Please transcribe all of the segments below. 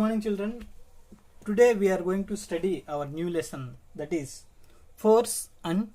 morning, children. Today we are going to study our new lesson, that is force and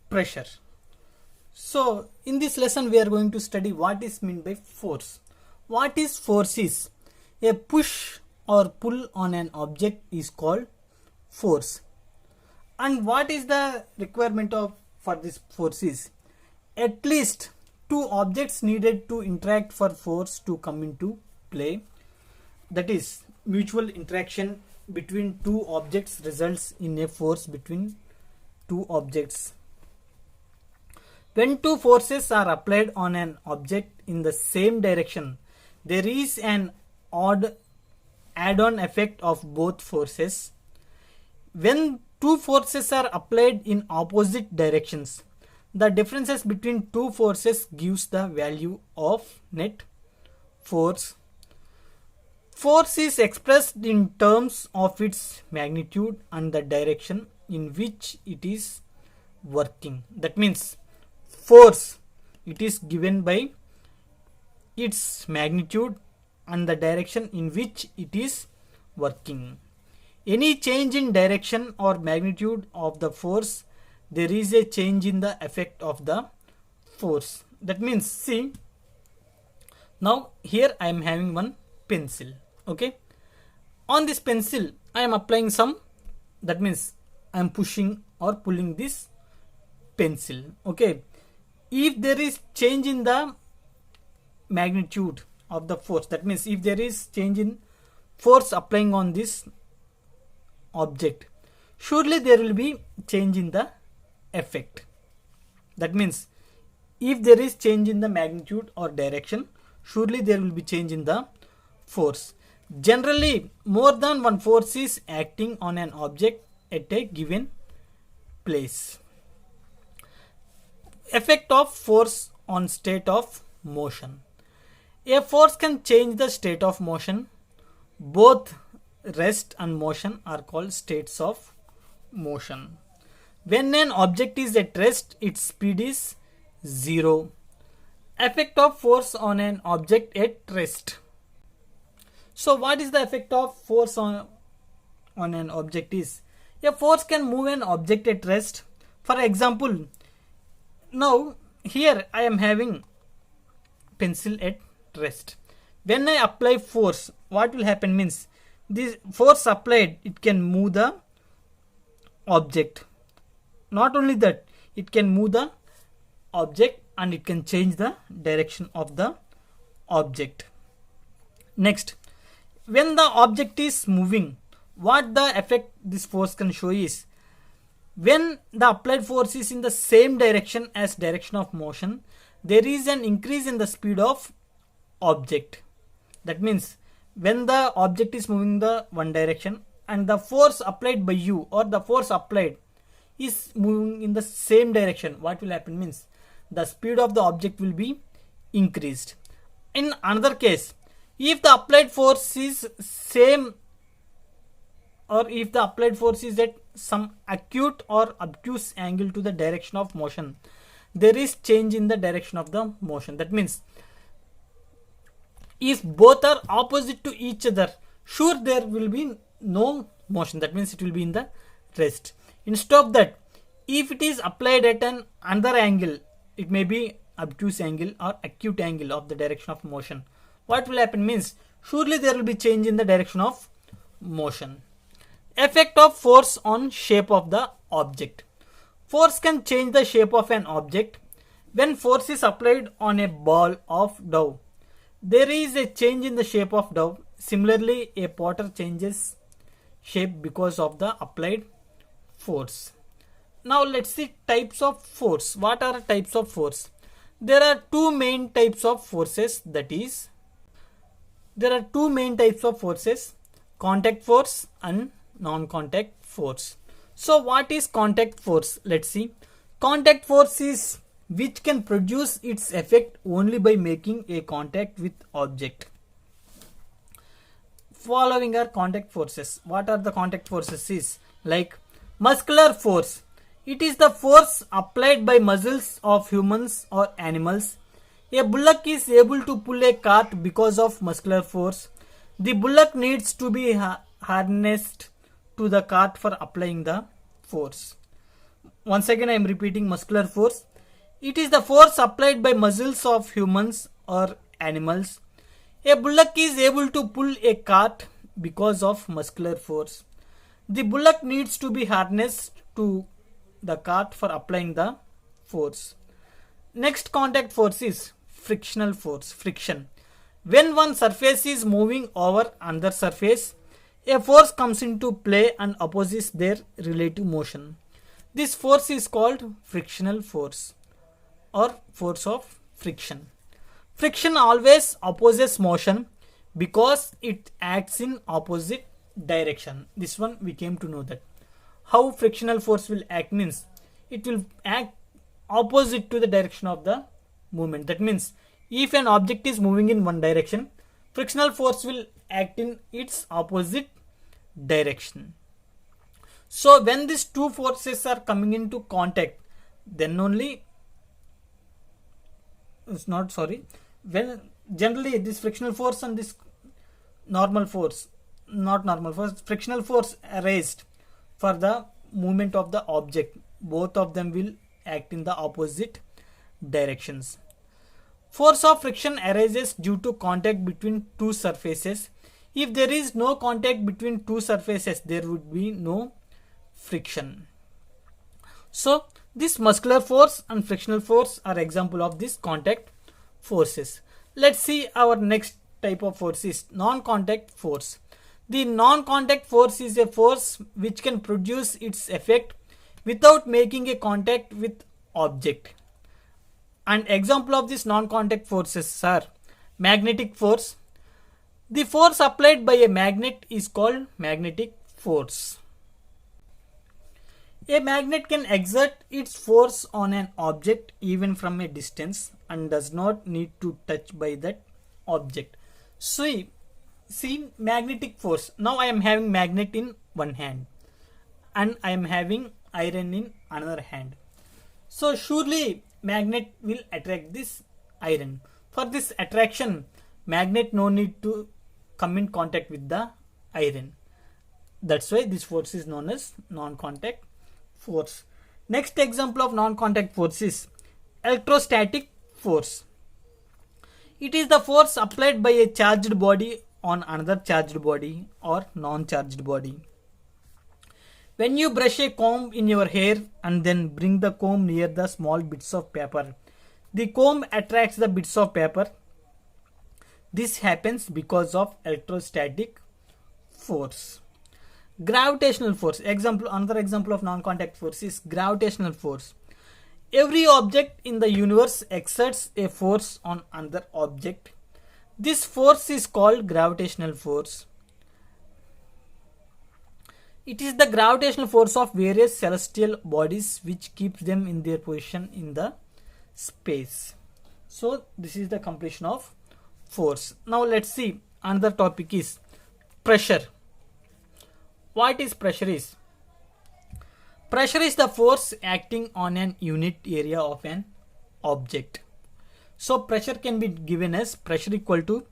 pressure. So in this lesson we are going to study what is meant by force. What is force is a push or pull on an object is called force. And what is the requirement of for this force is at least two objects needed to interact for force to come into play. That is, mutual interaction between two objects results in a force between two objects. When two forces are applied on an object in the same direction, there is an odd add-on effect of both forces. When two forces are applied in opposite directions, the differences between two forces gives the value of net force. Force is expressed in terms of its magnitude and the direction in which it is working. That means force, it is given by its magnitude and the direction in which it is working. Any change in direction or magnitude of the force, there is a change in the effect of the force. That means, see, now here I am having one pencil. Okay, on this pencil I am applying some, that means I am pushing or pulling this pencil. Okay, if there is change in the magnitude of the force, that means if there is change in force applying on this object, surely there will be change in the effect. That means if there is change in the magnitude or direction, surely there will be change in the force. Generally, more than one force is acting on an object at a given place. Effect of force on state of motion. A force can change the state of motion. Both rest and motion are called states of motion. When an object is at rest, its speed is 0. Effect of force on an object at rest. So what is the effect of force on an object is, a force can move an object at rest. For example, now here I am having pencil at rest. When I apply force, what will happen means, this force applied, it can move the object. Not only that, it can move the object and it can change the direction of the object. Next, when the object is moving, what the effect this force can show is, when the applied force is in the same direction as direction of motion, there is an increase in the speed of object. That means when the object is moving the one direction and the force applied by you or the force applied is moving in the same direction, what will happen means, the speed of the object will be increased. In another case, if the applied force is same, or if the applied force is at some acute or obtuse angle to the direction of motion, there is change in the direction of the motion. That means if both are opposite to each other, sure there will be no motion. That means it will be in the rest. Instead of that, if it is applied at an another angle, it may be obtuse angle or acute angle of the direction of motion, what will happen means, surely there will be change in the direction of motion. Effect of force on shape of the object. Force can change the shape of an object. When force is applied on a ball of dough, there is a change in the shape of dough. Similarly, a potter changes shape because of the applied force. Now let's see types of force. What are types of force? There are two main types of forces, that is, there are two main types of forces, contact force and non-contact force. So what is contact force? Let's see. Contact force is which can produce its effect only by making a contact with object. Following are contact forces. What are the contact forces is, like muscular force. It is the force applied by muscles of humans or animals. A bullock is able to pull a cart because of muscular force. The bullock needs to be harnessed to the cart for applying the force. Once again I am repeating muscular force. It is the force applied by muscles of humans or animals. A bullock is able to pull a cart because of muscular force. The bullock needs to be harnessed to the cart for applying the force. Next contact force is frictional force, friction. When one surface is moving over another surface, a force comes into play and opposes their relative motion. This force is called frictional force or force of friction. Friction always opposes motion because it acts in opposite direction. This one we came to know that. How frictional force will act means it will act opposite to the direction of the movement. That means if an object is moving in one direction, frictional force will act in its opposite direction. So when these two forces are coming into contact, then only when generally this frictional force and this frictional force raised for the movement of the object, both of them will act in the opposite directions. Force of friction arises due to contact between two surfaces. If there is no contact between two surfaces, there would be no friction. So this muscular force and frictional force are example of these contact forces. Let's see our next type of force is non-contact force. The non-contact force is a force which can produce its effect without making a contact with object. And example of these non-contact forces are magnetic force. The force applied by a magnet is called magnetic force. A magnet can exert its force on an object even from a distance and does not need to touch by that object. See magnetic force. Now I am having magnet in one hand and I am having iron in another hand. So surely magnet will attract this iron. For this attraction, magnet no need to come in contact with the iron. That's why this force is known as non-contact force. Next example of non-contact force is electrostatic force. It is the force applied by a charged body on another charged body or non-charged body. When you brush a comb in your hair and then bring the comb near the small bits of paper, the comb attracts the bits of paper. This happens because of electrostatic force. Gravitational force. Another example of non-contact force is gravitational force. Every object in the universe exerts a force on another object. This force is called gravitational force. It is the gravitational force of various celestial bodies which keeps them in their position in the space. So this is the completion of force. Now let's see another topic is pressure. What is pressure is? Pressure is the force acting on an unit area of an object. So pressure can be given as pressure equal to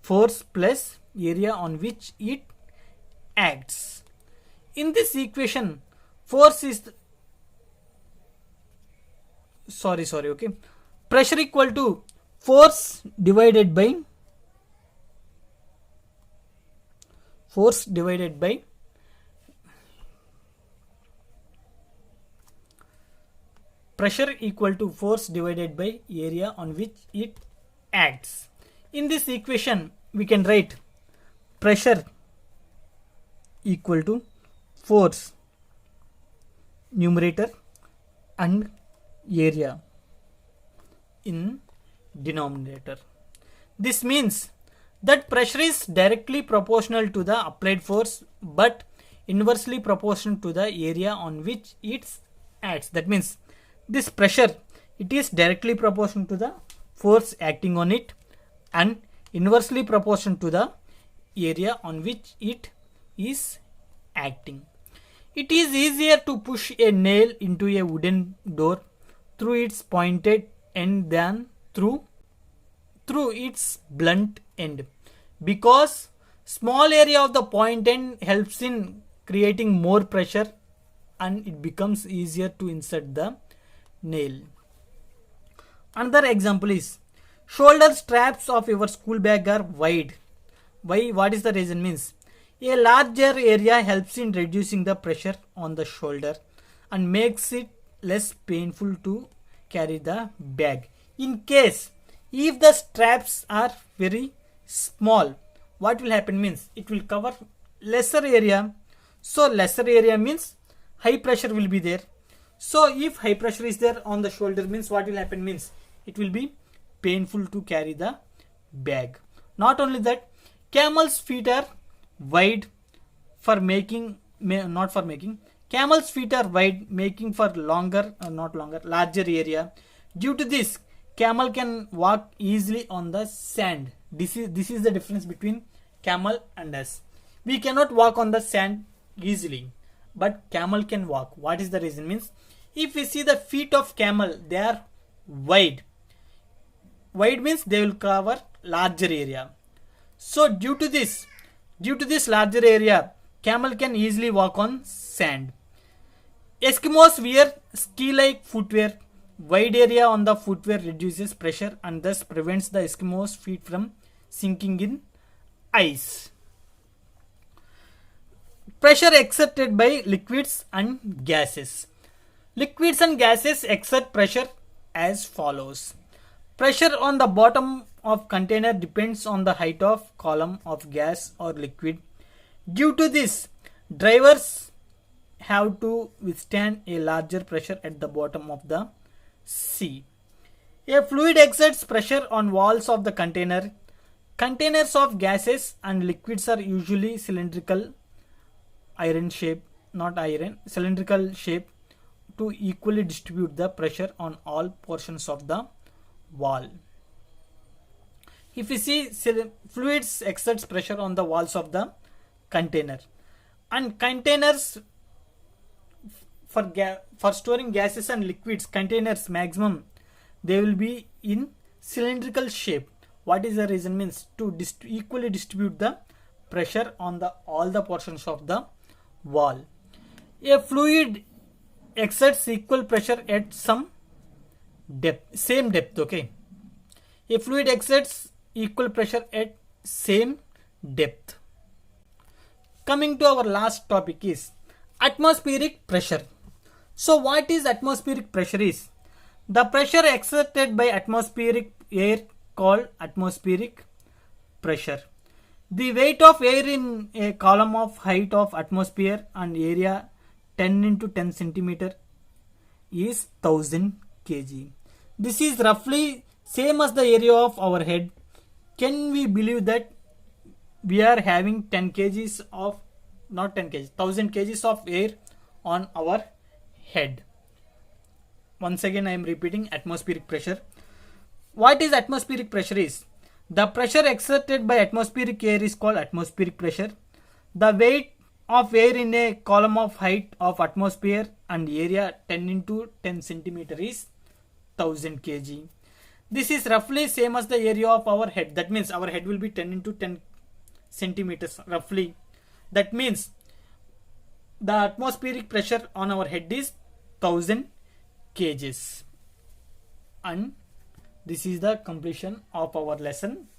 force plus area on which it acts. In this equation, force is pressure equal to force divided by pressure equal to force divided by area on which it acts. In this equation, we can write pressure equal to force numerator and area in denominator. This means that pressure is directly proportional to the applied force but inversely proportional to the area on which it acts. That means this pressure, it is directly proportional to the force acting on it and inversely proportional to the area on which it is acting. It is easier to push a nail into a wooden door through its pointed end than through its blunt end, because Small area of the point end helps in creating more pressure and it becomes easier to insert the nail. Another example is shoulder straps of your school bag are wide. Why? What is the reason? Means a larger area helps in reducing the pressure on the shoulder and makes it less painful to carry the bag. In case if the straps are very small, what will happen means it will cover lesser area. So lesser area means high pressure will be there. So if high pressure is there on the shoulder means what will happen means it will be painful to carry the bag. Not only that, camel's feet are wide for making, not for making, camel's feet are wide making for longer, not longer, larger area. Due to this, camel can walk easily on the sand. This is the difference between camel and us. We cannot walk on the sand easily, but camel can walk. What is the reason means if we see the feet of camel, they are wide. Wide means they will cover larger area. So due to this larger area, camel can easily walk on sand. Eskimos wear ski-like footwear. Wide area on the footwear reduces pressure and thus prevents the Eskimos' feet from sinking in ice. Pressure exerted by liquids and gases. Liquids and gases exert pressure as follows. Pressure on the bottom of container depends on the height of column of gas or liquid. Due to this, drivers have to withstand a larger pressure at the bottom of the sea. A fluid exerts pressure on walls of the container. Containers of gases and liquids are usually cylindrical cylindrical shape to equally distribute the pressure on all portions of the wall. If we see fluids exerts pressure on the walls of the container, and containers for storing gases and liquids, containers maximum they will be in cylindrical shape. What is the reason means to equally distribute the pressure on all the portions of the wall. A fluid exerts equal pressure at some same depth. Okay, a fluid exerts equal pressure at same depth. Coming to our last topic is atmospheric pressure. So what is atmospheric pressure is the pressure exerted by atmospheric air called atmospheric pressure. The weight of air in a column of height of atmosphere and area 10 into 10 centimeter is 1000 kg. This is roughly same as the area of our head. Can we believe that we are having 10 kgs of, not 10 kgs, 1000 kgs of air on our head? Once again I am repeating atmospheric pressure. What is atmospheric pressure is the pressure exerted by atmospheric air is called atmospheric pressure. The weight of air in a column of height of atmosphere and area 10 into 10 centimeter is 1000 kg. This is roughly same as the area of our head. That means our head will be 10 into 10 centimeters roughly. That means the atmospheric pressure on our head is 1000 kgs. And this is the completion of our lesson,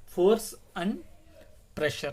force and pressure.